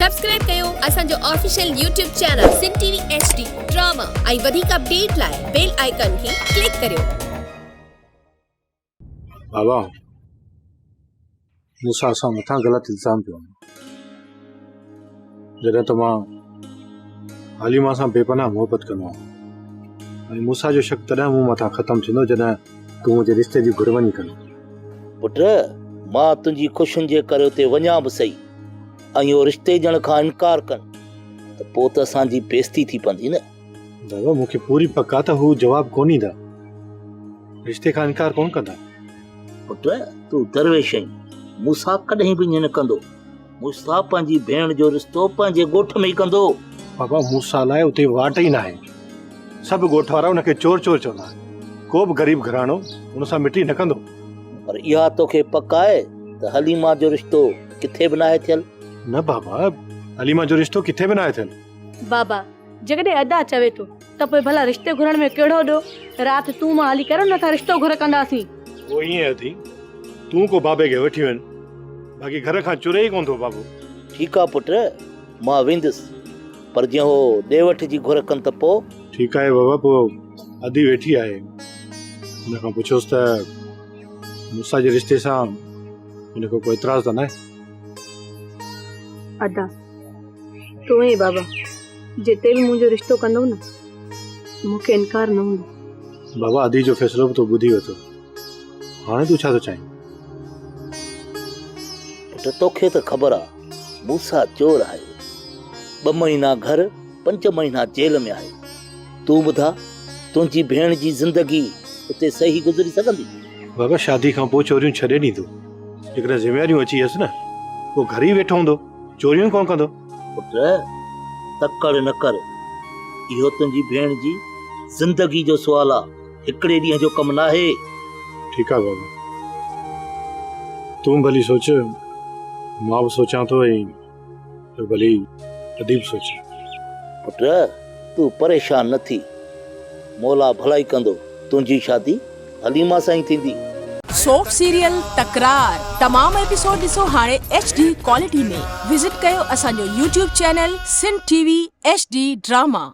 Subscribe कयो असांजो official YouTube channel सिन TV HD drama ऐं वधीक अपडेट लाइ बेल आइकन खे क्लिक करियो। बाबा मूंसां असां मथां ग़लति इल्ज़ाम पियो जॾहिं त मां हालिमा सां बेपनाह मोहबत कंदो आहियां ऐं मूंसां जो शक तॾहिं मूं मथां ख़तमु थींदो जॾहिं तूं मुंहिंजे रिश्ते जी घुरवनी कंदो। पुट मां तुंहिंजी ख़ुशियुनि जे करे उते वञा बि सही ऐं इहो रिश्ते ॼण खां इनकार कनि त पोइ त असांजी बेइज़ती थी पवंदी न। बाबा मूंखे पूरी पक आहे त हू जवाबु कोन ॾींदा, रिश्ते खां इनकार कोन कंदा। पुट तूं दरवेश आहीं, मूंसां कॾहिं बि ईअं न कंदो। मूंसां पंहिंजी भेण जो रिश्तो पंहिंजे ॻोठ में ई कंदो। बाबा मूंसां लाइ उते वाट ई न आहे, सभु ॻोठ वारा हुनखे चोर चोर चवंदा आहिनि। को बि ग़रीब घराणो हुन सां मिटी न कंदो। पर इहा तोखे पक आहे त हलीमा जो रिश्तो किथे बि नाहे थियल? न बाबा, हलीमा जो रिश्तो किथे बि नाहे थियल। बाबा जगॾहिं अदा चवे थो त पोइ भला रिश्ते घुरण में कहिड़ो ॾो? राति तूं मां हली करे नथा रिश्तो घुर कंदासीं। वो ईअं थी तूं को बाबे खे वठी वञ, बाक़ी घर खां चुरे ई कोन थो बाबू। ठीकु आहे पुट, मां वेंदुसि, पर जीअं हो ॾे वठ जी घुर कनि त पोइ? ठीकु आहे बाबा, पोइ अदी वेठी आहे, हुन खां पुछोसि त मूंसां जे रिश्ते सां हिनखे कोई एतिराज़ त न आहे। अदा तूं ई बाबा जिते बि मुंहिंजो रिश्तो कंदो न मूंखे इनकार न हूंदो। बाबा अदी जो फ़ैसिलो बि तो ॿुधी वरितो, हाणे तूं छा थो चाहीं? पुट तोखे त ख़बर आहे मूंसां चोर आहे, 2 महीना घर 5 महीना जेल में आहे। तूं ॿुधा तुंहिंजी भेण जी ज़िंदगी उते सही गुज़री सघंदी? बाबा शादी खां पोइ चोरियूं छॾे ॾींदो, जेकॾहिं ज़िमेवारियूं अची वियसि न पोइ घर ई वेठो हूंदो, चोरियूं कोन कंदो। पुट तकड़ न कर, इहो तुंहिंजी भेण जी ज़िंदगी जो सुवाल आहे, हिकिड़े ॾींहं जो कमु न आहे। ठीकु आहे बाबा, तूं भली सोच, मां बि सोचां थो ऐं भली अदी बि सोचे। पुट तूं परेशान न थी, मौला भलाई कंदो, तुंहिंजी शादी हलीमा सां ई थींदी। सोप सीरियल तकरार तमाम एपिसोड ॾिसो हाणे HD क्वालिटी में। विजिट कयो असांजो YouTube चैनल सिन टीवी HD ड्रामा।